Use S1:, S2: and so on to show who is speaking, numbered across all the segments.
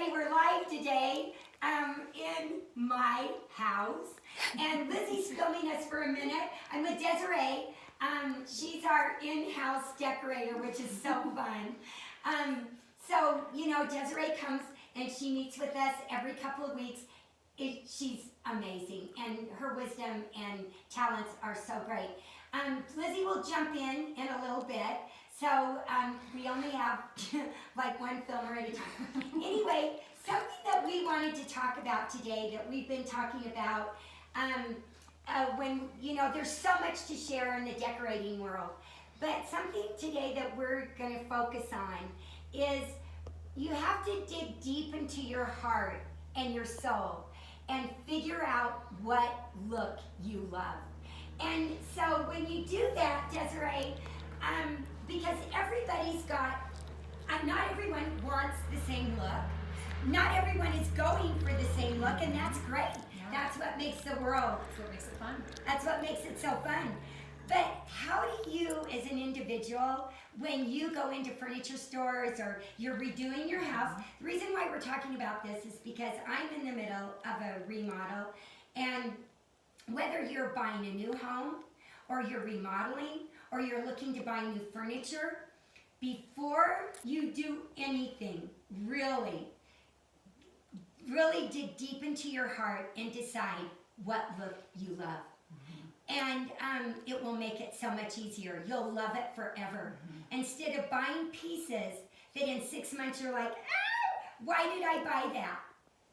S1: everybody, we're live today in my house, and Lizzie's filming us for a minute. I'm with Desiree. She's our in-house decorator, which is so fun. So, you know, Desiree comes and she meets with us every couple of weeks. She's amazing, and her wisdom and talents are so great. Lizzie will jump in a little bit. So we only have like one filmer at a time. Anyway, something that we wanted to talk about today that we've been talking about when, you know, there's so much to share in the decorating world. But something today that we're going to focus on is you have to dig deep into your heart and your soul and figure out what look you love. And so when you do that, Desiree, because everybody's got, not everyone wants the same look. Not everyone is going for the same look, and that's great. Yeah. That's what makes the world.
S2: That's what makes it fun.
S1: That's what makes it so fun. But how do you, as an individual, when you go into furniture stores or you're redoing your house, the reason why we're talking about this is because I'm in the middle of a remodel, and whether you're buying a new home or you're remodeling, or you're looking to buy new furniture, before you do anything, really dig deep into your heart and decide what look you love. Mm-hmm. And it will make it so much easier. You'll love it forever. Mm-hmm. Instead of buying pieces that in 6 months you're like, why did I buy that?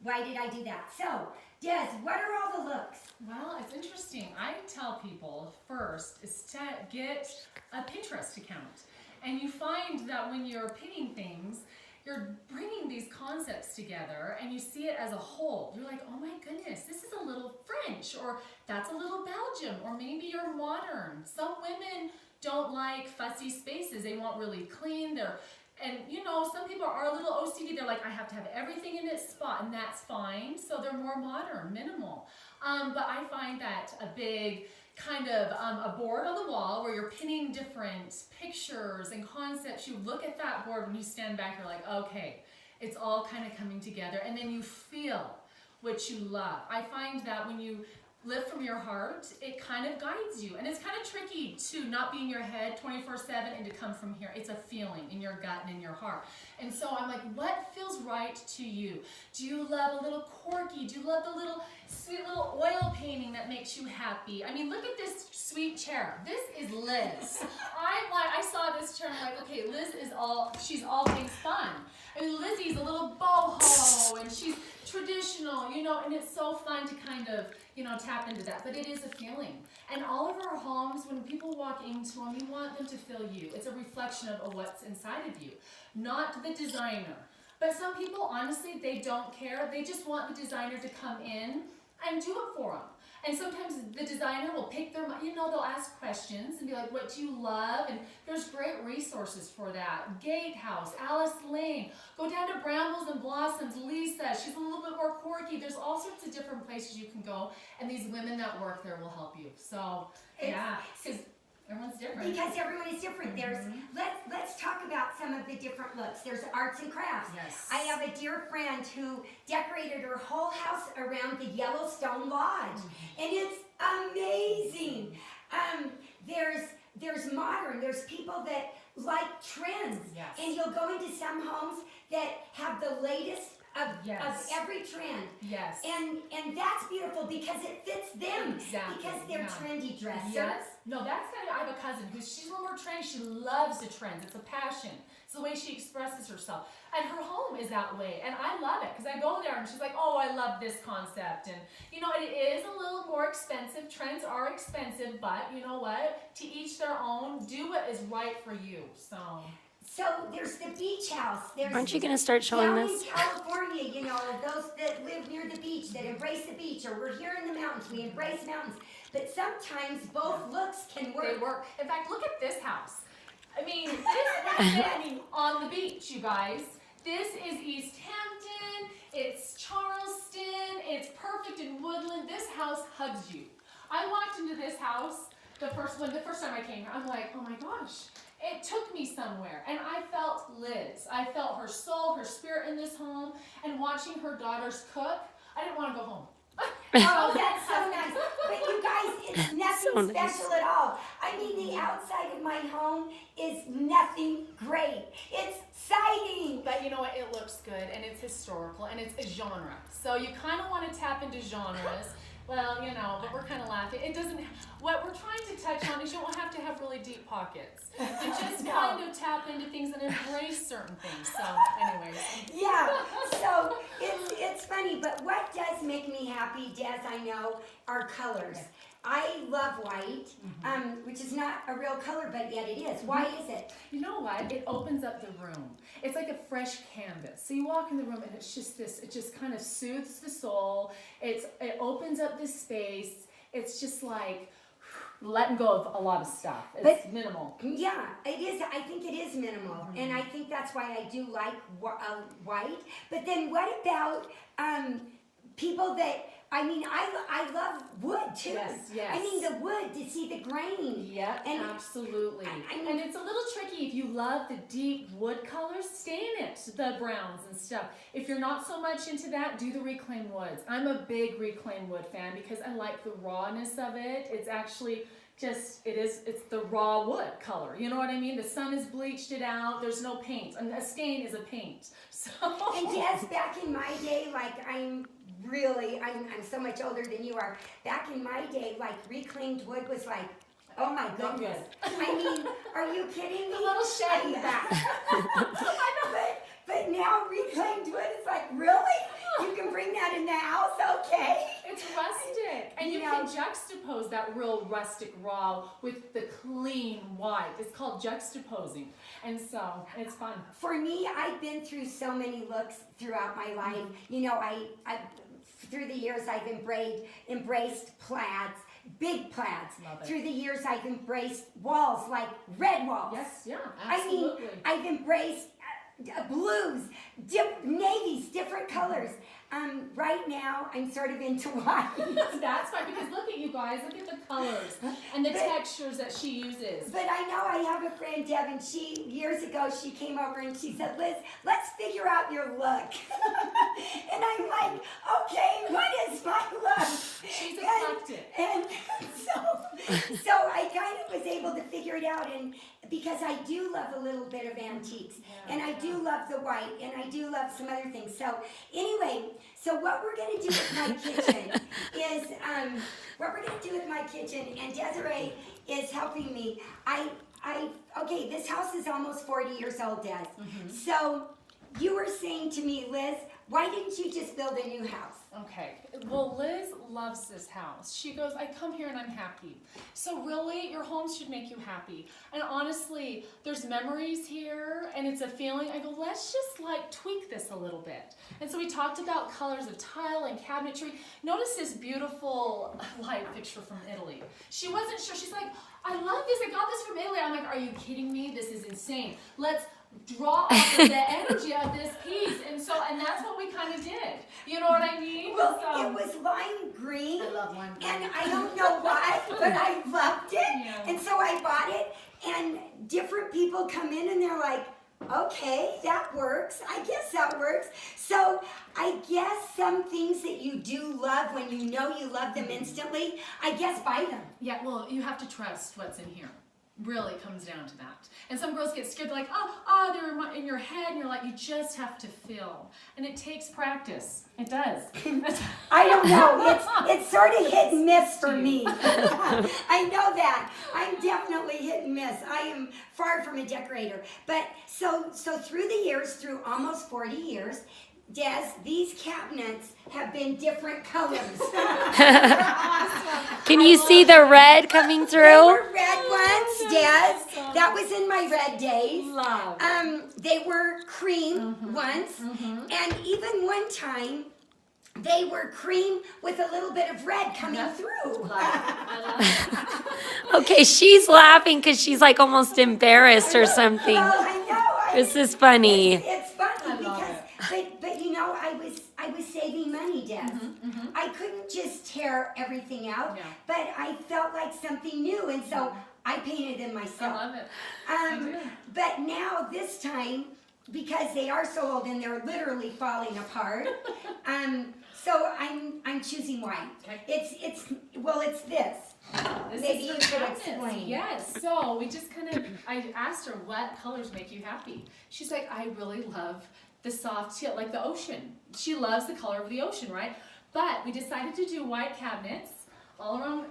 S1: Why did I do that? So, Des, what are all the looks?
S2: Well, it's interesting. I tell people first is to get a Pinterest account. And you find that when you're picking things, you're bringing these concepts together and you see it as a whole. You're like, oh my goodness, this is a little French, or that's a little Belgium, or maybe you're modern. Some women don't like fussy spaces. They want really clean. And you know, some people are a little OCD. They're like, I have to have everything in its spot, and that's fine. So they're more modern, minimal. But I find that a big kind of a board on the wall where you're pinning different pictures and concepts. You look at that board when you stand back, you're like, okay, it's all kind of coming together. And then you feel what you love. I find that when you live from your heart, it kind of guides you. And it's kind of tricky to not be in your head 24/7 and to come from here. It's a feeling in your gut and in your heart. And so I'm like, what feels right to you? Do you love a little quirky? Do you love the little sweet little oil painting that makes you happy? I mean, look at this sweet chair. This is Liz. I saw this chair and I'm like, okay, Liz is she's all things fun. I mean, Lizzie's a little boho and she's traditional, you know, and it's so fun to kind of, you know, tap into that. But it is a feeling. And all of our homes, when people walk into them, you want them to feel you. It's a reflection of what's inside of you, not the designer. But some people, honestly, they don't care. They just want the designer to come in and do it for them. And sometimes the designer will pick their, you know, they'll ask questions and be like, what do you love? And there's great resources for that. Gatehouse, Alice Lane, go down to Brambles and Blossoms, Lisa, she's a little bit more quirky. There's all sorts of different places you can go, and these women that work there will help you. So, yeah, because everyone's different.
S1: Because everyone is different. There's let's talk about some of the different looks. There's arts and crafts. Yes. I have a dear friend who decorated her whole house around the Yellowstone Lodge, and it's amazing. There's modern. There's people that like trends, and you'll go into some homes that have the latest of every trend. Yes. And that's beautiful because it fits them. Exactly. Because they're trendy dressers.
S2: Yes. No, that's kind of, I have a cousin she's a little more trendy. She loves the trends. It's a passion. It's the way she expresses herself. And her home is that way. And I love it because I go there and she's like, oh, I love this concept. And, you know, it is a little more expensive. Trends are expensive, but you know what? To each their own. Do what is right for you.
S1: So there's the beach house.
S3: Aren't you going to start showing
S1: down
S3: this?
S1: in California, you know, those that live near the beach, that embrace the beach, or we're here in the mountains, we embrace mountains. But sometimes both looks can work.
S2: They work. In fact, look at this house. I mean, this is standing on the beach, you guys. This is East Hampton. It's Charleston. It's perfect in Woodland. This house hugs you. I walked into this house the first time I came here, I'm like, oh my gosh. It took me somewhere, and I felt Liz. I felt her soul, her spirit in this home, and watching her daughters cook, I didn't want to go home.
S1: Oh, that's so nice. But you guys, it's nothing special at all. I mean, the outside of my home is nothing great. It's siding.
S2: But you know what? It looks good, and it's historical, and it's a genre. So you kind of want to tap into genres. Well, you know, but we're kind of laughing. It doesn't, what we're trying to touch on is you don't have to have really deep pockets. You just kind of tap into things and embrace certain things. So, anyways.
S1: Yeah, so it's funny, but what does make me happy, Des, I know, are colors. Yeah. I love white, which is not a real color, but yet it is. Why is it?
S2: You know what? It opens up the room. It's like a fresh canvas. So you walk in the room and it's just this, it just kind of soothes the soul. It opens up this space. It's just like letting go of a lot of stuff. It's minimal.
S1: Yeah, it is. I think it is minimal. And I think that's why I do like white. But then what about people that, I mean, I love wood too.
S2: Yes.
S1: I mean, the wood, to see the grain.
S2: Yeah, absolutely. I mean, and it's a little tricky if you love the deep wood colors, stay in it, the browns and stuff. If you're not so much into that, do the reclaimed woods. I'm a big reclaimed wood fan because I like the rawness of it. It's actually just, it's the raw wood color. You know what I mean? The sun has bleached it out. There's no paint. And a stain is a paint. So.
S1: And yes, back in my day, like I'm so much older than you are. Back in my day, like reclaimed wood was like, oh my goodness. I mean, are you kidding me?
S2: A little shed in the back.
S1: I know, but now reclaimed wood is like, really? You can bring that in the house? Okay.
S2: It's rustic. And you can juxtapose that real rustic raw with the clean white. It's called juxtaposing. And so it's fun.
S1: For me, I've been through so many looks throughout my life. You know, I through the years, I've embraced plaids, big plaids. Through the years, I've embraced walls, like red walls.
S2: Yes, yeah, absolutely.
S1: I mean, I've embraced blues, navies, different colors. Right now, I'm sort of into white.
S2: That's fine, because look at you guys, look at the colors and the textures that she uses.
S1: But I know I have a friend, Deb, and years ago, she came over and she said, Liz, let's figure out your look. And I'm like, okay, what is my look?
S2: She's eclectic.
S1: And so I kind of was able to figure it out, and because I do love a little bit of antiques, and I do love the white, and I do love some other things. So anyway, so what we're going to do with my kitchen is, and Desiree is helping me. Okay, this house is almost 40 years old, Des. So you were saying to me, Liz, why didn't you just build a new house?
S2: Okay, well, Liz loves this house. She goes, I come here and I'm happy. So really, your home should make you happy. And honestly, there's memories here and it's a feeling. I go, let's just like tweak this a little bit. And so we talked about colors of tile and cabinetry. Notice this beautiful light picture from Italy. She wasn't sure. She's like, I love this. I got this from Italy. I'm like, are you kidding me? This is insane. Let's draw off of the energy of this piece, and that's what we kind of did. You know what I mean?
S1: Well, it was lime green.
S2: I love lime green.
S1: And I don't know why, but I loved it. Yeah. And so I bought it, and different people come in and they're like, okay, that works. I guess that works. So I guess some things that you do love, when you know you love them instantly, I guess buy them.
S2: Yeah, well, you have to trust what's in here. Really comes down to that. And some girls get scared, like, they're in your head, and you're like, you just have to feel. And it takes practice. It does.
S1: I don't know. It's sort of hit and miss for me. I know that. I'm definitely hit and miss. I am far from a decorator. But so through the years, through almost 40 years, Des, these cabinets have been different colors.
S2: Awesome.
S3: Can you see the red coming through?
S1: They were red ones, Des. That was in my red days.
S2: Love.
S1: They were cream once, and even one time, they were cream with a little bit of red coming through.
S2: I love it.
S3: Okay, she's laughing because she's like almost embarrassed or something.
S1: Well, I know.
S3: This is funny.
S1: It's funny But you know, I was saving money, Des. I couldn't just tear everything out, but I felt like something new, and so I painted them myself.
S2: I love it.
S1: But now this time, because they are so old and they're literally falling apart, so I'm choosing white.
S2: Okay.
S1: It's this.
S2: This
S1: Maybe
S2: is
S1: you
S2: for
S1: could
S2: cabinets.
S1: explain.
S2: Yes. So we just I asked her what colors make you happy. She's like, I really love the soft teal, like the ocean. She loves the color of the ocean, right? But we decided to do white cabinets all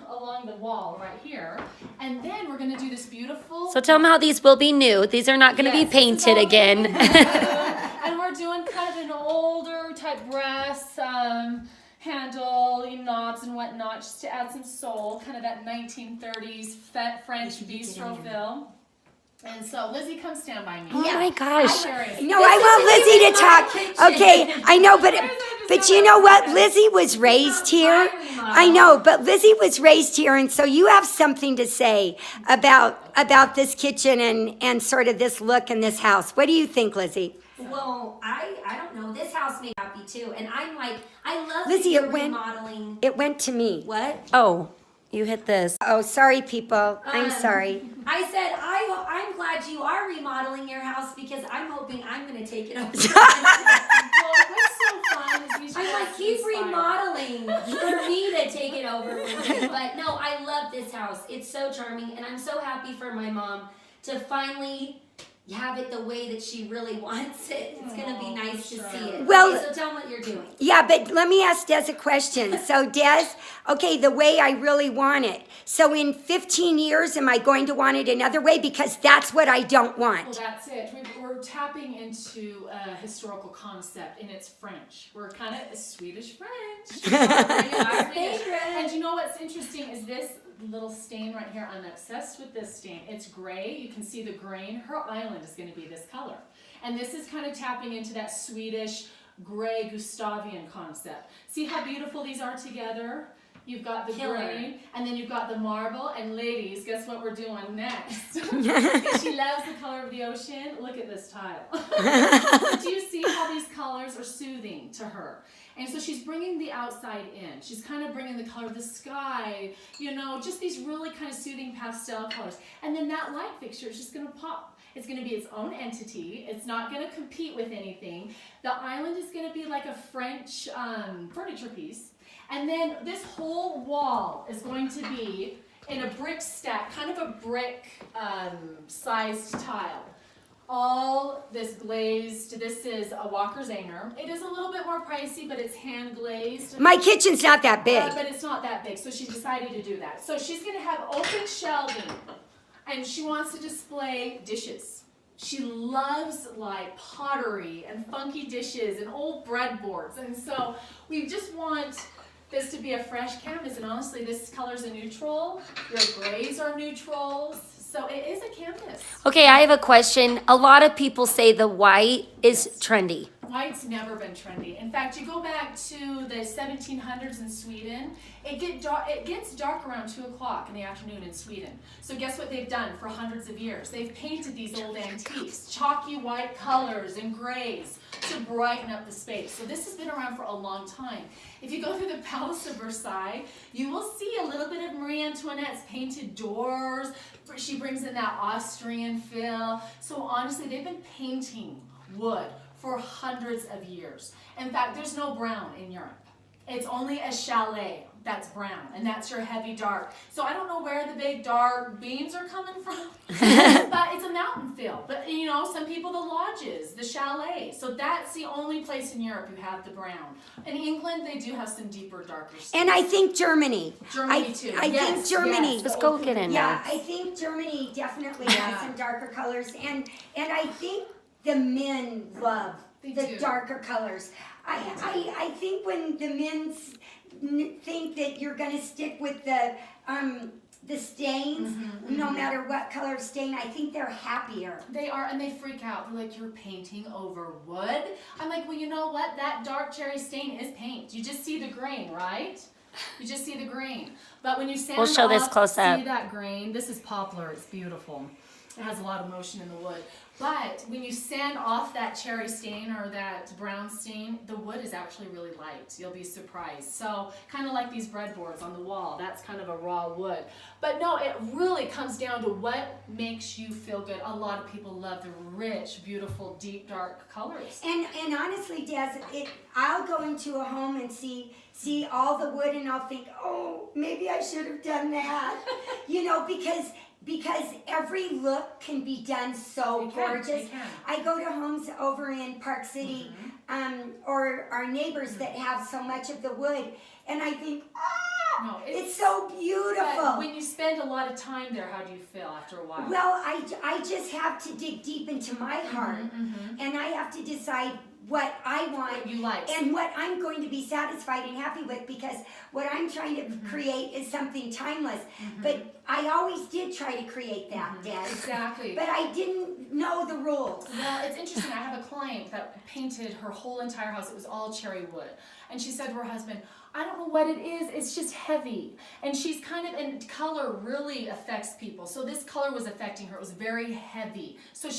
S2: along the wall right here, and then we're gonna do this beautiful.
S3: So tell them how these will be new. These are not going to be painted again.
S2: And we're doing kind of an older type brass handle, knobs and whatnot, just to add some soul, kind of that 1930s French bistro feel. And so Lizzie, come stand by me.
S3: Oh my gosh.
S1: No, I want Lizzie to talk. Okay, I know, but you know what? Lizzie was raised here. I know, but Lizzie was raised here, and so you have something to say about this kitchen and sort of this look in this house. What do you think, Lizzie?
S4: Well, I don't know. This house made me happy too, and I'm like, I love
S1: Lizzie,
S4: that
S1: it
S4: you're
S1: went-
S4: remodeling.
S1: It went to me.
S4: What?
S3: Oh, you hit this.
S1: Oh, sorry, people. I'm sorry.
S4: I said I'm glad you are remodeling your house because I'm hoping I'm going to take it over.
S2: Well, what's so fun is we should
S4: I'm like, keep remodeling for me to take it over with you. But no, I love this house. It's so charming, and I'm so happy for my mom to finally have it the way that she really wants it. It's going to be nice to see it.
S1: Well-
S4: Okay, so tell them what you're doing.
S1: Yeah, but let me ask Des a question. So, Des, okay, the way I really want it. So, in 15 years, am I going to want it another way? Because that's what I don't
S2: Well,
S1: want.
S2: that's it. We're tapping into a historical concept, and it's French. We're kind of Swedish French. And you know what's interesting is this little stain right here. I'm obsessed with this stain. It's gray. You can see the grain. Her island is going to be this color. And this is kind of tapping into that Swedish gray Gustavian concept. See how beautiful these are together? You've got the grain, and then you've got the marble. And ladies, guess what we're doing next? She loves the color of the ocean. Look at this tile. Do you see how these colors are soothing to her? And so she's bringing the outside in. She's kind of bringing the color of the sky, just these really kind of soothing pastel colors. And then that light fixture is just going to pop. It's going to be its own entity. It's not going to compete with anything. The island is going to be like a French furniture piece. And then this whole wall is going to be in a brick stack, kind of a brick sized tile. All this glazed. This is a Walker Zanger. It is a little bit more pricey, but it's hand glazed.
S1: My kitchen's not that big.
S2: But it's not that big, so she decided to do that. So she's going to have open shelving, and she wants to display dishes. She loves like pottery and funky dishes and old breadboards, and so we just want this to be a fresh canvas. And honestly, this color's a neutral. Your grays are neutrals. So it is a canvas.
S3: Okay, I have a question. A lot of people say the white is trendy.
S2: White's never been trendy. In fact, you go back to the 1700s in Sweden, it gets dark around 2 o'clock in the afternoon in Sweden. So guess what they've done for hundreds of years? They've painted these old antiques, chalky white colors and grays to brighten up the space. So this has been around for a long time. If you go through the Palace of Versailles, you will see a little bit of Marie Antoinette's painted doors. She brings in that Austrian feel. So honestly, they've been painting wood for hundreds of years. In fact, there's no brown in Europe. It's only a chalet that's brown, and that's your heavy dark. So I don't know where the big dark beams are coming from, but it's a mountain feel. But some people, the lodges, the chalets. So that's the only place in Europe you have the brown. In England, they do have some deeper, darker stuff.
S1: And I think Germany.
S2: Germany too.
S1: I think Germany.
S3: Let's go get in
S1: Yeah,
S3: there.
S1: I think Germany definitely has some darker colors, and I think the men love
S2: They
S1: the
S2: do.
S1: darker colors. I think when the men think that you're going to stick with the stains, no matter what color stain, I think they're happier.
S2: They are, and they freak out. They're like, you're painting over wood? I'm like, well, you know what? That dark cherry stain is paint. You just see the grain, right? You just see the grain. But when you sand
S3: We'll show this
S2: off,
S3: close up.
S2: see that grain? This is poplar. It's beautiful. It has a lot of motion in the wood. But when you sand off that cherry stain or that brown stain, the wood is actually really light. You'll be surprised. So kind of like these breadboards on the wall, that's kind of a raw wood. But no, it really comes down to what makes you feel good. A lot of people love the rich, beautiful, deep, dark colors.
S1: And honestly, Des, I'll go into a home and see all the wood and I'll think, oh, maybe I should have done that. You know, because every look can be done so gorgeous. I go to homes over in Park City, or our neighbors that have so much of the wood, and I think,
S2: no,
S1: it's so beautiful.
S2: But when you spend a lot of time there, how do you feel after a while?
S1: Well, I just have to dig deep into my heart, and I have to decide what I want,
S2: what you like,
S1: and what I'm going to be satisfied and happy with, because what I'm trying to create is something timeless. But I always did try to create that, Dad.
S2: Exactly.
S1: But I didn't know the rules.
S2: Well, it's interesting. I have a client that painted her whole entire house. It was all cherry wood. And she said to her husband, I don't know what it is, it's just heavy. And she's kind of, and color really affects people. So this color was affecting her. It was very heavy. So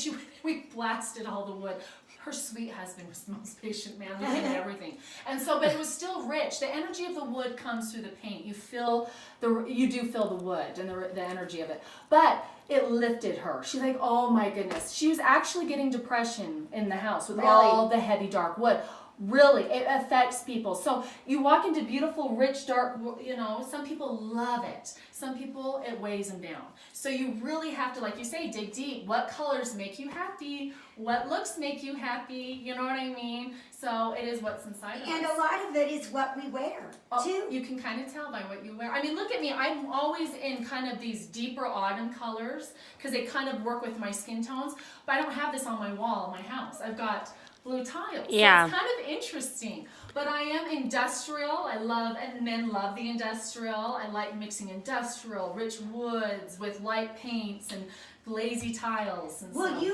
S2: we blasted all the wood. Her sweet husband was the most patient man. We painted everything. And so, but it was still rich. The energy of the wood comes through the paint. You do feel the wood and the energy of it. But it lifted her. She's like, oh my goodness. She was actually getting depression in the house with all the heavy dark wood. Really, it affects people. So you walk into beautiful, rich, dark, you know, some people love it. Some people, it weighs them down. So you really have to, like you say, dig deep. What colors make you happy? What looks make you happy? You know what I mean? So it is what's inside of us.
S1: And a lot of it is what we wear, too.
S2: You can kind of tell by what you wear. I mean, look at me. I'm always in kind of these deeper autumn colors because they kind of work with my skin tones. But I don't have this on my wall in my house. I've got blue tiles.
S3: Yeah.
S2: So it's kind of interesting. But I am industrial. I love, and men love the industrial. I like mixing industrial, rich woods with light paints and glazy tiles. And
S1: Well,
S2: so.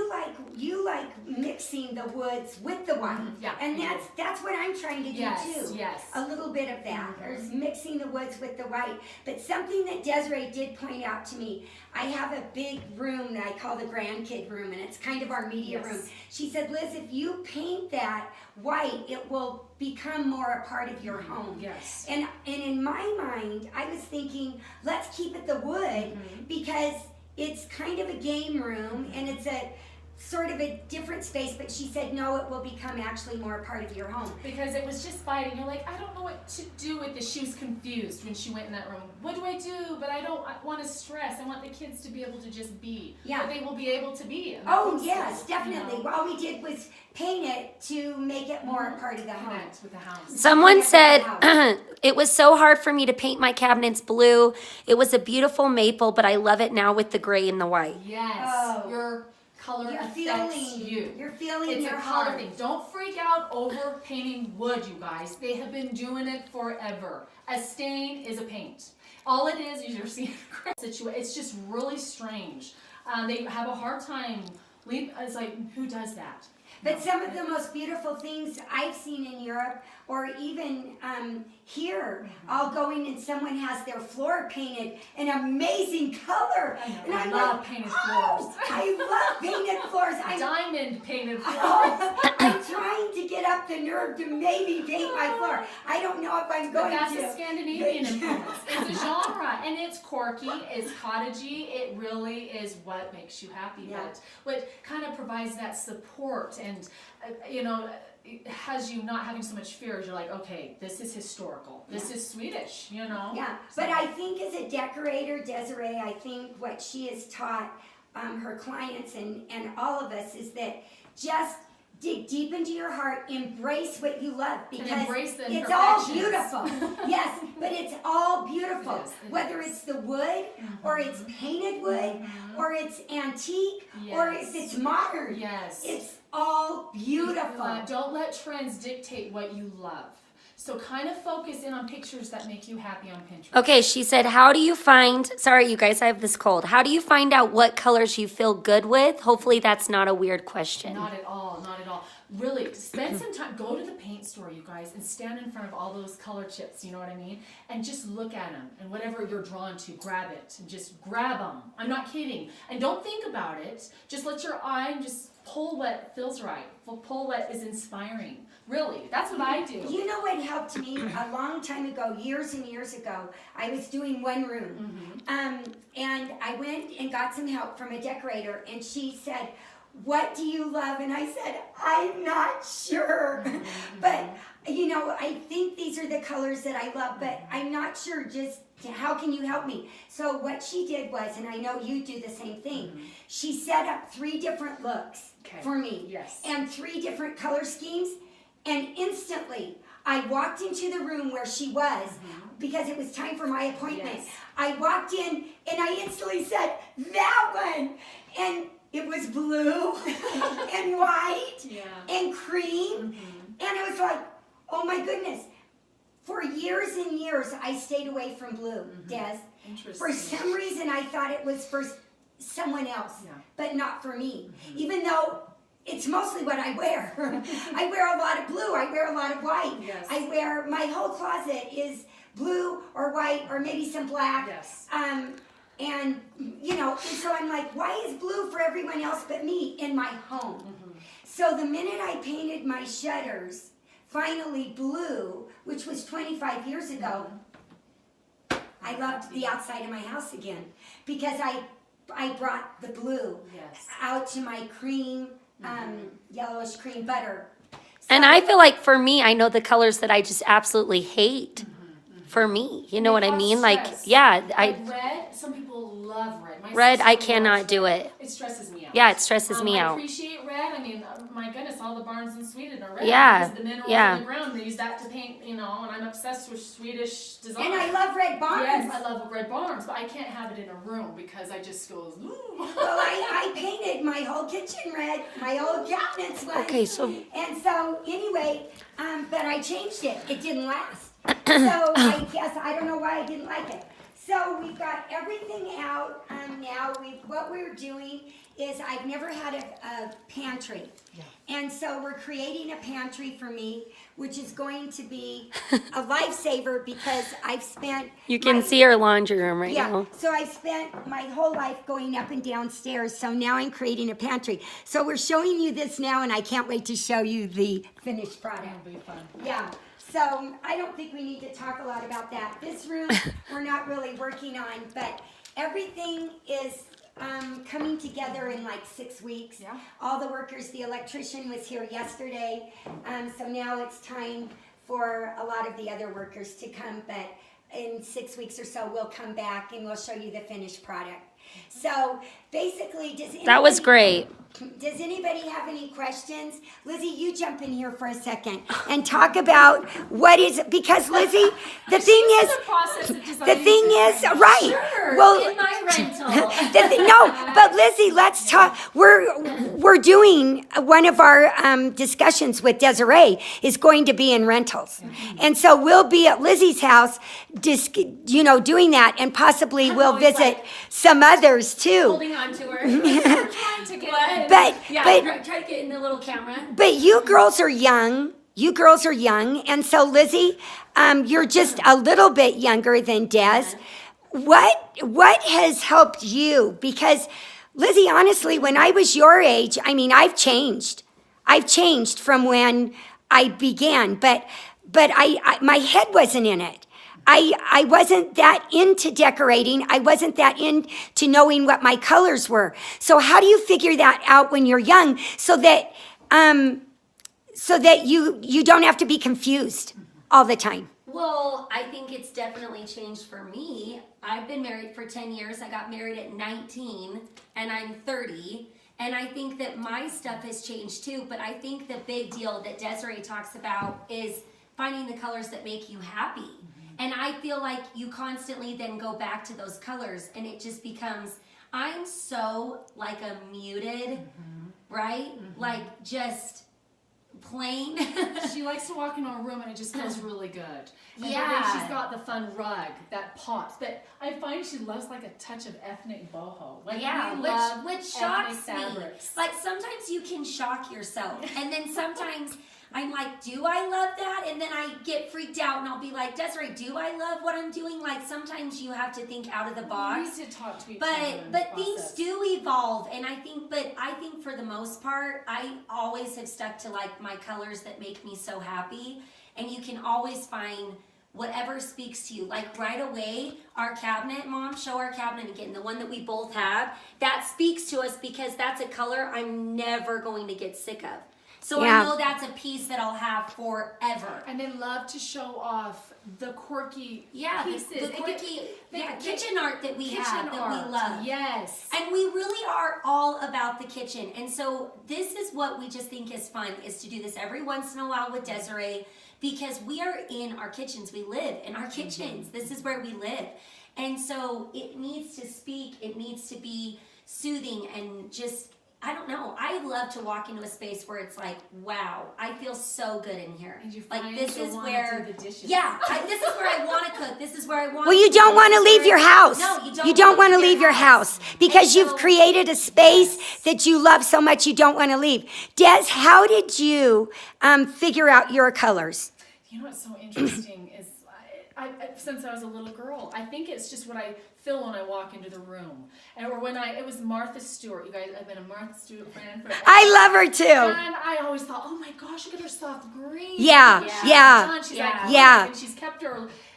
S1: you like mixing the woods with the white.
S2: Yeah.
S1: And that's what I'm trying to do too.
S2: Yes.
S1: A little bit of that. There's mixing the woods with the white. But something that Desiree did point out to me, I have a big room that I call the grandkid room, and it's kind of our media room. She said, Liz, if you paint that white, it will become more a part of your home.
S2: Yes.
S1: And in my mind, I was thinking, let's keep it the wood because it's kind of a game room and it's a sort of a different space, but she said, no, it will become actually more a part of your home.
S2: Because it was just biting. You're like, I don't know what to do with this. She was confused when she went in that room. What do I do? But I want to stress. I want the kids to be able to just be.
S1: Yeah.
S2: But they will be able to be.
S1: Oh, yes, definitely. You know? All we did was paint it to make it more a part of the home.
S2: Connect with the house.
S3: Someone said, it was so hard for me to paint my cabinets blue. It was a beautiful maple, but I love it now with the gray and the white.
S2: Yes.
S1: Oh.
S2: Your color affects you.
S1: You're feeling
S2: it's
S1: your
S2: a
S1: heart.
S2: color thing. Don't freak out over painting wood, you guys. They have been doing it forever. A stain is a paint. All it is you're seeing a situation. It's just really strange. They have a hard time. It's like, who does that?
S1: But some of the most beautiful things I've seen in Europe, or even here, I'll go in and someone has their floor painted an amazing color. And
S2: I
S1: I'm
S2: love
S1: like,
S2: painted
S1: oh,
S2: floors.
S1: I love painted floors.
S2: Diamond painted floors.
S1: I'm trying to get up the nerve to maybe paint my floor. I don't know if I'm going
S2: That's
S1: to.
S2: a Scandinavian influence. It's a genre, and it's quirky, it's cottagey. It really is what makes you happy.
S1: Yeah.
S2: But what kind of provides that support and, it has you not having so much fear as you're like, okay, this is historical. This is Swedish,
S1: Yeah, but I think as a decorator, Desiree, I think what she has taught her clients and all of us is that just dig deep into your heart, embrace what you love, because it's all beautiful. Yes, but it's all beautiful.
S2: It is.
S1: Whether it's the wood, or it's painted wood, or it's antique, or if it's modern.
S2: Yes.
S1: It's all beautiful.
S2: Don't let trends dictate what you love. So kind of focus in on pictures that make you happy on Pinterest.
S3: Okay, she said, how do you find, sorry, you guys, I have this cold. How do you find out what colors you feel good with? Hopefully that's not a weird question.
S2: Not at all, not at all. Really, spend some time, go to the paint store, you guys, and stand in front of all those color chips, you know what I mean? And just look at them, and whatever you're drawn to, grab it, and just grab them. I'm not kidding. And don't think about it. Just let your eye just pull what feels right, pull what is inspiring. Really, that's what I do.
S1: You know what helped me a long time ago, years and years ago? I was doing one room, and I went and got some help from a decorator, and she said, "What do you love?" And I said, "I'm not sure, but you know, I think these are the colors that I love, but I'm not sure. Just how can you help me?" So what she did was, and I know you do the same thing, she set up 3 different looks for me,
S2: Yes.
S1: and 3 different color schemes. And instantly, I walked into the room where she was because it was time for my appointment.
S2: Yes.
S1: I walked in and I instantly said, "That one!" And it was blue and white and cream. And it was like, oh my goodness. For years and years, I stayed away from blue, Des.
S2: Interesting.
S1: For some reason, I thought it was for someone else, but not for me. Even though it's mostly what I wear. I wear a lot of blue. I wear a lot of white.
S2: Yes.
S1: I wear, my whole closet is blue or white or maybe some black.
S2: Yes.
S1: And, you know, and so I'm like, why is blue for everyone else but me in my home? So the minute I painted my shutters, finally blue, which was 25 years ago, I loved the outside of my house again. Because I brought the blue out to my cream, yellowish cream butter.
S3: And I feel like for me, I know the colors that I just absolutely hate. For me, you know what I mean? Like, yeah,
S2: Like red, some people love red. My
S3: red,
S2: sister
S3: I cannot
S2: loves
S3: do
S2: red.
S3: it.
S2: It stresses me out.
S3: Yeah, it stresses me
S2: I
S3: out.
S2: appreciate red. I mean, my goodness, all the barns in Sweden are red.
S3: Yeah,
S2: Because the minerals
S3: yeah.
S2: in the ground, they use that to paint, you know, and I'm obsessed with Swedish design.
S1: And I love red barns.
S2: Yes, I love red barns, but I can't have it in a room because I just go, ooh.
S1: Well, I painted my whole kitchen red, my old cabinets was.
S3: Okay, so
S1: And so, anyway, but I changed it. It didn't last. So, I guess, I don't know why I didn't like it. So, we've got everything out now. What we're doing is I've never had a pantry. And so, we're creating a pantry for me, which is going to be a lifesaver because I've spent...
S3: you can see our laundry room right now.
S1: So I spent my whole life going up and down stairs, so now I'm creating a pantry. So we're showing you this now, and I can't wait to show you the finished product.
S2: It'll be fun.
S1: Yeah, so I don't think we need to talk a lot about that. This room, we're not really working on, but everything is coming together in like 6 weeks.
S2: Yeah.
S1: All the workers, the electrician was here yesterday, so now it's time for a lot of the other workers to come, but in 6 weeks or so, we'll come back and we'll show you the finished product. So basically,
S3: That was great.
S1: Does anybody have any questions? Lizzie, you jump in here for a second and talk about what is, because Lizzie, the thing is, right.
S4: Sure,
S1: Well,
S4: in my rental.
S1: no, but Lizzie, let's talk. We're doing one of our discussions with Desiree is going to be in rentals, and so we'll be at Lizzie's house, doing that, and possibly we'll
S4: always
S1: visit
S4: like
S1: some others too.
S4: Holding on to her. We're trying to get
S1: But
S4: try to get in the little camera.
S1: But you girls are young. And so Lizzie, you're just a little bit younger than Des. What has helped you? Because Lizzie, honestly, when I was your age, I mean, I've changed. I've changed from when I began, but I my head wasn't in it. I wasn't that into decorating. I wasn't that into knowing what my colors were. So how do you figure that out when you're young so that you don't have to be confused all the time?
S4: Well, I think it's definitely changed for me. I've been married for 10 years. I got married at 19 and I'm 30. And I think that my stuff has changed too. But I think the big deal that Desiree talks about is finding the colors that make you happy. And I feel like you constantly then go back to those colors and it just becomes, I'm so like a muted, right? Like just plain.
S2: She likes to walk into a room and it just feels really good. And then
S4: Yeah.
S2: she's got the fun rug that pops. But I find she loves like a touch of ethnic boho. Like
S4: Yeah,
S2: we love
S4: which
S2: ethnic
S4: shocks me.
S2: fabrics.
S4: Like sometimes you can shock yourself, and then sometimes I'm like, do I love that? And then I get freaked out, and I'll be like, Desiree, do I love what I'm doing? Like sometimes you have to think out of the
S2: We
S4: box.
S2: need to talk to each other and
S4: But things
S2: process.
S4: do evolve, and I think for the most part, I always have stuck to like my colors that make me so happy, and you can always find whatever speaks to you. Like right away, our cabinet, Mom, show our cabinet again, the one that we both have, that speaks to us because that's a color I'm never going to get sick of. So
S3: Yeah.
S4: I know that's a piece that I'll have forever.
S2: And they love to show off the quirky
S4: Yeah,
S2: pieces.
S4: the quirky
S2: they-
S4: kitchen art that we
S2: kitchen
S4: have, that
S2: art.
S4: we love.
S2: Yes.
S4: And we really are all about the kitchen. And so this is what we just think is fun, is to do this every once in a while with Desiree, because we are in our kitchens. We live in our kitchens. This is where we live. And so it needs to speak. It needs to be soothing and just, I don't know. I love to walk into a space where it's like, wow, I feel so good in here.
S2: And you
S4: Like
S2: find
S4: this
S2: you
S4: is
S2: wanna
S4: where,
S2: do the dishes.
S4: yeah, this is where I want to cook. This is where I want.
S3: Well, you don't want to leave your house.
S4: No,
S3: You don't want to leave your house because
S4: And
S3: you've
S4: so-
S3: created a space that you love so much you don't want to leave. Des, how did you figure out your colors?
S2: You know what's so interesting is I since I was a little girl, I think it's just what I feel when I walk into the room. Or when it was Martha Stewart. You guys, I've been a Martha Stewart fan forever.
S3: I love her too.
S2: And I always thought, oh my gosh, look at her soft green.
S3: Yeah, yeah,
S2: Done. She's
S4: yeah.
S2: iconic,
S3: Yeah.
S2: And she's kept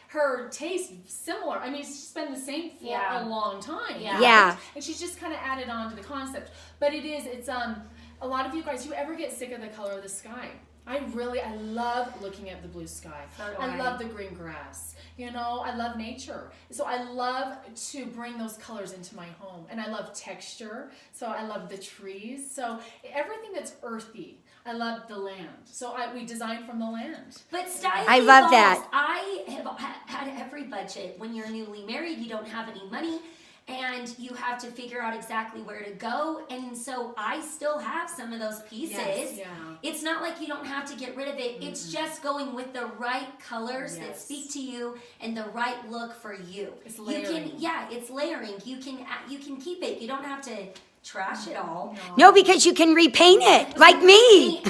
S2: her taste similar. I mean, she's been the same for
S4: Yeah.
S2: a long time.
S4: Yeah.
S3: Yeah.
S2: And she's just kind of added on to the concept. But it's a lot of you guys, you ever get sick of the color of the sky? I love looking at the blue sky.
S4: So do
S2: I
S4: I.
S2: love the green grass. You know, I love nature. So I love to bring those colors into my home. And I love texture. So I love the trees. So everything that's earthy. I love the land. So we design from the land.
S4: But style
S3: I love that.
S4: evolves. I have had every budget. When you're newly married, you don't have any money, and you have to figure out exactly where to go. And so I still have some of those pieces.
S2: Yes, yeah.
S4: It's not like you don't have to get rid of it. It's just going with the right colors that
S2: Yes.
S4: speak to you and the right look for you.
S2: It's
S4: You
S2: layering.
S4: can, yeah, it's layering. You can keep it. You don't have to trash it all.
S3: No, because you can repaint it like me.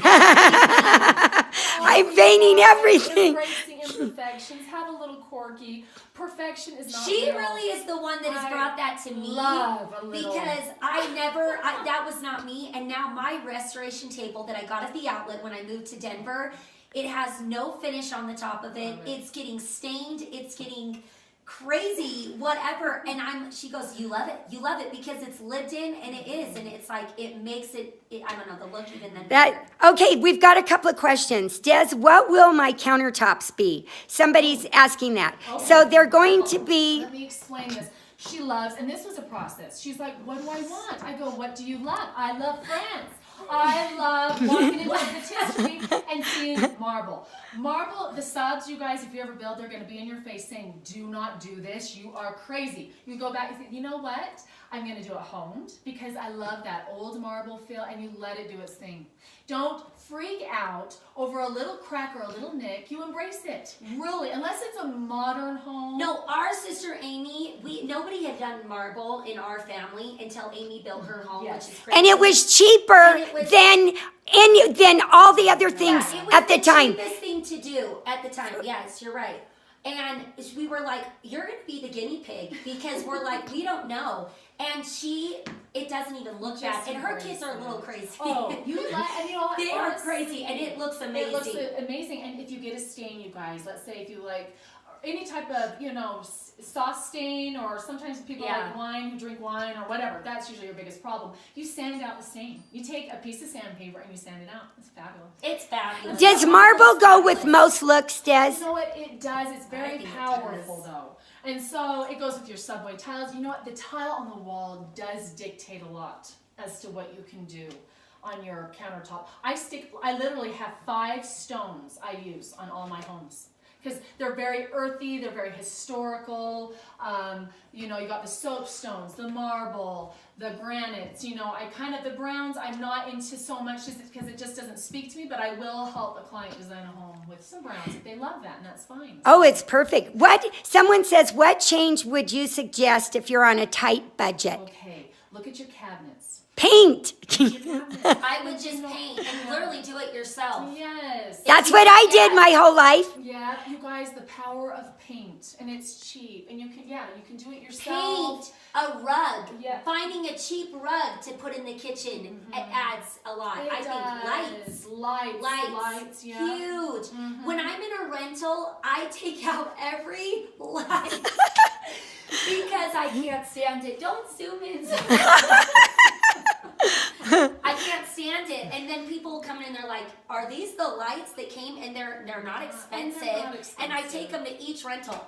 S3: I'm painting everything.
S2: Embrace the imperfections. Have a little quirky. Perfection is not
S4: She
S2: real.
S4: really is the one that has
S2: I
S4: brought that to me.
S2: love a little-
S4: Because that was not me. And now my restoration table that I got at the outlet when I moved to Denver, it has no finish on the top of it.
S2: Love it.
S4: It's getting stained. It's getting crazy, whatever. And she goes, you love it because it's lived in, and it is. And it's like, it makes it I don't know, the look even then. better.
S3: Okay, we've got a couple of questions. Des, what will my countertops be? Somebody's asking that. So they're going to be,
S2: Let me explain this. She loves, and this was a process. She's like, what do I want? I go, what do you love? I love France. I love walking into the patisserie and seeing marble. Marble, the subs, you guys, if you ever build, they're going to be in your face saying, do not do this. You are crazy. You go back and think, you know what? I'm going to do it honed because I love that old marble feel, and you let it do its thing. Don't freak out over a little crack or a little nick. You embrace it, really, unless it's a modern home.
S4: No, our sister Amy, nobody had done marble in our family until Amy built her home,
S2: Yes.
S4: which is crazy.
S3: and it was cheaper
S4: And it was-
S3: than all the other things
S4: Yeah, it was
S3: at the time.
S4: cheapest thing to do at the time. Yes, you're right. And we were like, you're going to be the guinea pig because we're like, we don't know. And it doesn't even look bad.
S2: Just
S4: And her
S2: embrace
S4: kids are a little
S2: it.
S4: crazy.
S2: Oh, and you know,
S4: They are
S2: honestly,
S4: crazy, and it looks amazing.
S2: It looks amazing. And if you get a stain, you guys, let's say if you like any type of, sauce stain, or sometimes people
S4: Yeah.
S2: like wine, who drink wine or whatever, that's usually your biggest problem. You sand out the stain. You take a piece of sandpaper and you sand it out. It's fabulous.
S4: It's fabulous.
S3: Does marble go with most looks, Des?
S2: You know what? It does. It's
S4: I
S2: very
S4: think it
S2: powerful,
S4: does.
S2: though. And so it goes with your subway tiles. You know what? The tile on the wall does dictate a lot as to what you can do on your countertop. I literally have 5 stones I use on all my homes. because they're very earthy, they're very historical. You know, you got the soapstones, the marble, the granites, you know, the browns I'm not into so much just because it just doesn't speak to me, but I will help a client design a home with some browns if they love that, and that's fine.
S1: Oh, it's perfect. Someone says, what change would you suggest if you're on a tight budget?
S2: Okay, look at your cabinets.
S1: Paint.
S4: I would just paint and literally do it yourself.
S2: Yes.
S1: That's what I did my whole life.
S2: Yeah, you guys, the power of paint, and it's cheap, and you can do it yourself.
S4: Paint a rug.
S2: Yeah.
S4: Finding a cheap rug to put in the kitchen, it adds a lot. I think lights,
S2: yeah.
S4: Huge. When I'm in a rental, I take out every light because I can't stand it. Don't zoom in. I can't stand it. And then people come in and they're like, are these the lights that came? And they're not expensive. And I take them to each rental.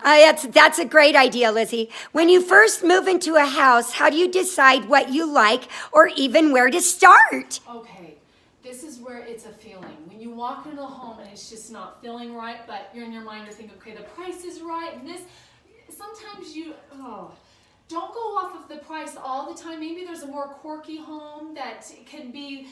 S1: That's a great idea, Lizzie. When you first move into a house, how do you decide what you like or even where to start?
S2: Okay, this is where it's a feeling. When you walk into a home and it's just not feeling right, but you're in your mind, you're thinking, okay, the price is right, and this, sometimes don't go off of the price all the time. Maybe there's a more quirky home that can be,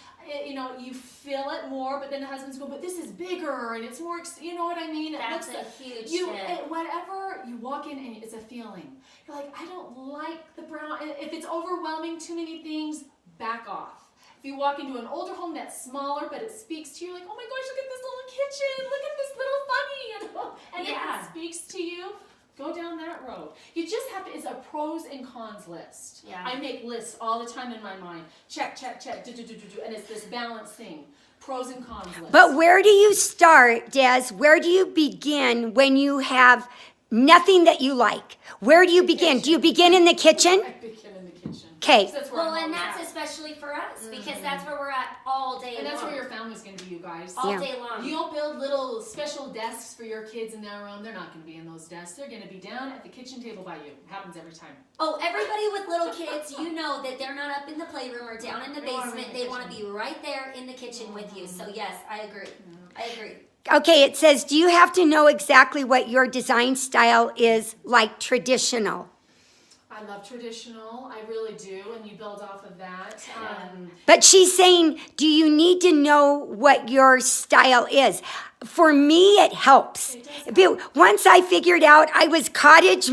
S2: you know, you feel it more, but then the husband's go, but this is bigger and it's more, you know what I mean?
S4: That's a huge shift.
S2: Whatever, you walk in and it's a feeling. You're like, I don't like the brown. If it's overwhelming, too many things, back off. If you walk into an older home that's smaller, but it speaks to you, like, oh my gosh, look at this little kitchen, look at this little funny, and if it speaks to you, go down that road. You just have to, it's a pros and cons list.
S4: Yeah.
S2: I make lists all the time in my mind. Check, and it's this balance thing. Pros and cons list.
S1: But where do you start, Des? Where do you begin when you have nothing that you like? Where do you begin? Do you begin in the kitchen?
S2: I begin in the kitchen.
S1: Okay.
S4: Well, and that's especially for us because that's where we're at all day long.
S2: And that's where your family's going to be, you guys.
S4: All day long.
S2: You'll build little special desks for your kids in their room. They're not going to be in those desks. They're going to be down at the kitchen table by you. It happens every time.
S4: Oh, everybody with little kids, you know that they're not up in the playroom or down in the basement. They want to be right there in the kitchen with you. So yes, I agree. I agree.
S1: Okay, it says, do you have to know exactly what your design style is, like traditional?
S2: I love traditional, I really do, and you build off of that.
S1: But she's saying, do you need to know what your style is? For me, it helps. Once I figured out I was cottage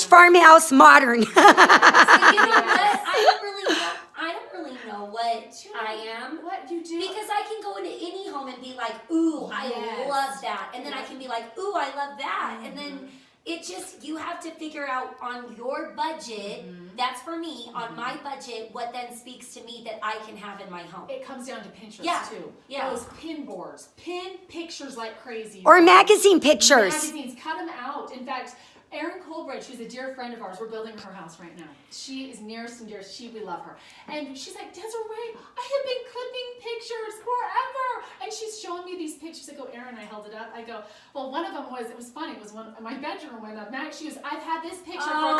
S1: farmhouse modern.
S4: So you know what? I don't really know what I am.
S2: What you do?
S4: Because I can go into any home and be like, ooh, I love that. And then I can be like, ooh, I love that. And then it just, you have to figure out on your budget, that's for me, on my budget, what then speaks to me that I can have in my home.
S2: It comes down to Pinterest too.
S4: Yeah.
S2: Those pin boards. Pin pictures like crazy.
S1: Or magazine pictures.
S2: Magazines, cut them out. In fact, Erin Colbridge, who's a dear friend of ours, we're building her house right now. She is nearest and dearest. We love her. And she's like, Desiree, I have been clipping pictures forever. And she's showing me these pictures. I go, Erin, I held it up. I go, well, one of them was, it was funny, it was one in my bedroom when Max, she goes, I've had this picture for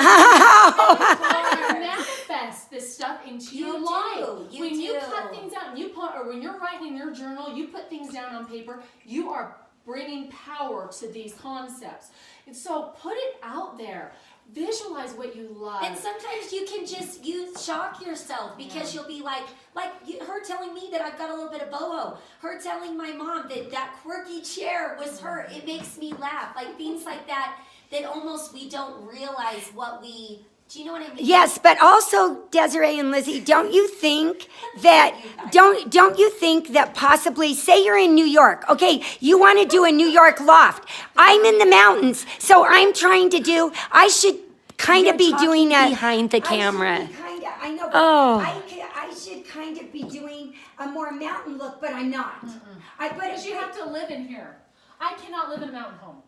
S2: you manifest this stuff into your life. When you cut things out and you put, or when you're writing in your journal, you put things down on paper, you are bringing power to these concepts. And so put it out there. Visualize what you love.
S4: And sometimes you can just, shock yourself because you'll be like her telling me that I've got a little bit of boho. Her telling my mom that quirky chair was her. It makes me laugh. Like things like that almost we don't realize what we, do you know what I mean?
S1: Yes, but also, Desiree and Lizzie, don't you think that possibly, say you're in New York, okay, you want to do a New York loft. I'm in the mountains, so I'm trying to do, I should kind of be doing a...
S3: Behind the camera.
S1: I know, but I should kind of be doing a more mountain look, but I'm not.
S2: Because you have to live in here. I cannot live in a mountain home.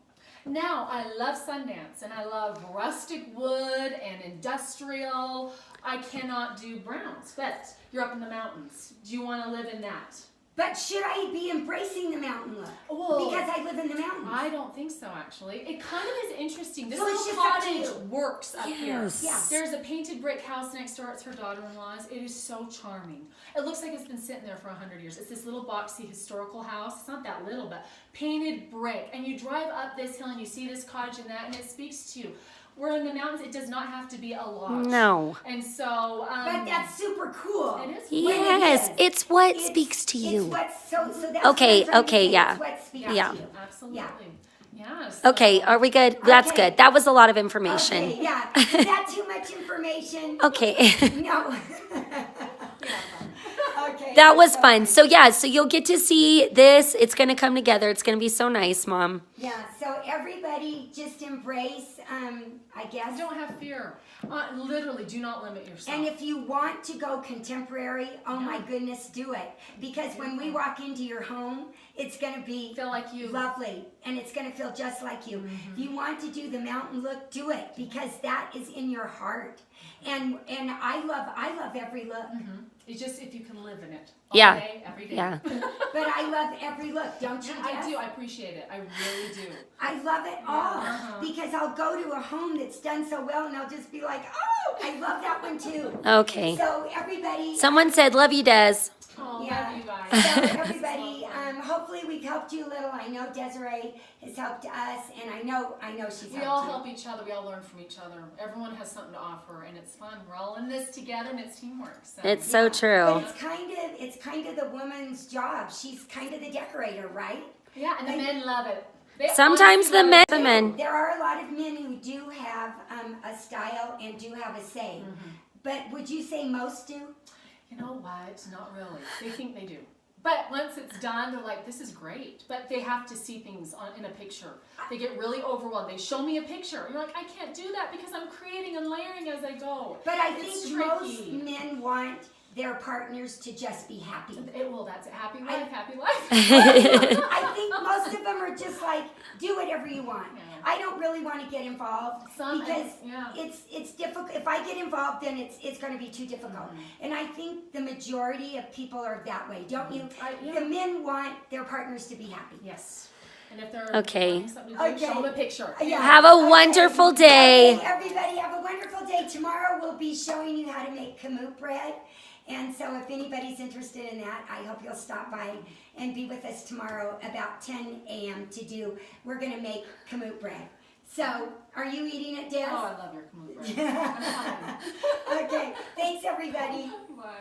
S2: Now, I love Sundance, and I love rustic wood and industrial. I cannot do browns, but you're up in the mountains. Do you want to live in that?
S1: But should I be embracing the mountain look?
S2: Well,
S1: Because I live in the mountains.
S2: I don't think so, actually. It kind of is interesting. This
S1: So it's
S2: little
S1: just up to
S2: cottage
S1: you.
S2: works up here.
S3: Yes.
S1: Yeah.
S2: There's a painted brick house next door. It's her daughter-in-law's. It is so charming. It looks like it's been sitting there for 100 years. It's this little boxy historical house. It's not that little, but painted brick. And you drive up this hill and you see this cottage and that, and it speaks to you. We're in the mountains. It does not have to be a lodge.
S3: No.
S2: And so,
S1: But that's super cool.
S2: it is.
S3: Yes,
S1: is.
S3: it's what
S1: It's-
S3: speaks to you.
S1: It's what, so that's
S3: Okay,
S1: what I'm trying to
S3: okay,
S1: say.
S3: yeah.
S1: It's what speaks
S3: Yeah.
S1: to you.
S2: Absolutely. Yes.
S3: Okay, are we good? That's
S1: Okay.
S3: good. That was a lot of information.
S1: Okay, yeah. Is that too much information?
S3: Okay.
S1: No. Okay.
S3: That was fun. So yeah, so you'll get to see this. It's going to come together. It's going to be so nice, Mom.
S1: Yeah, so everybody just embrace, I guess.
S2: Don't have fear. Literally, do not limit yourself.
S1: And if you want to go contemporary, oh my goodness, do it. Because when we walk into your home, it's going to be
S2: feel like you.
S1: lovely, and it's going to feel just like you. If you want to do the mountain look, do it, because that is in your heart. And I love every look.
S2: It's just if you can live in it.
S3: Yeah.
S2: All day, every day.
S3: Yeah.
S1: But I love every look, don't you,
S2: I
S1: Jess?
S2: do. I appreciate it. I really do.
S1: I love it all because I'll go to a home that's done so well and I'll just be like, oh, I love that one too.
S3: Okay.
S1: So everybody,
S3: Someone said, love you, Des.
S2: Oh,
S1: yeah.
S2: love you guys.
S1: So everybody, hopefully we've helped you a little. I know Desiree has helped us, and I know she's
S2: We
S1: helped
S2: all
S1: you.
S2: help each other. We all learn from each other. Everyone has something to offer, and it's fun. We're all in this together, and it's teamwork. So.
S3: It's so
S1: But
S3: true.
S1: it's kind of the woman's job. She's kind of the decorator, right?
S2: Yeah, and the men love it. They
S3: Sometimes
S2: honestly
S3: the
S2: love
S3: men,
S2: it.
S3: the men.
S1: There are a lot of men who do have a style and do have a say. But would you say most do?
S2: You know what? Not really. They think they do. But once it's done, they're like, this is great. But they have to see things in a picture. They get really overwhelmed. They show me a picture. You're like, I can't do that because I'm creating and layering as I go.
S1: But I
S2: It's
S1: think most
S2: tricky.
S1: men want their partners to just be happy.
S2: That's a happy life, happy life.
S1: I think most of them are just like, do whatever you want.
S2: Yeah.
S1: I don't really want to get involved because
S2: yeah.
S1: it's difficult. If I get involved, then it's going to be too difficult. And I think the majority of people are that way, don't you?
S2: Yeah.
S1: The men want their partners to be happy.
S2: Yes. And if they're
S3: Okay.
S2: wanting something to do, show them a picture.
S1: Yeah.
S3: Have a wonderful day.
S1: Okay, everybody have a wonderful day. Tomorrow we'll be showing you how to make kamut bread. And so if anybody's interested in that, I hope you'll stop by and be with us tomorrow about 10 a.m. we're going to make kamut bread. So, are you eating it, Des?
S2: Oh, I love your kamut bread.
S1: Okay, thanks everybody.
S2: Bye.
S1: Bye.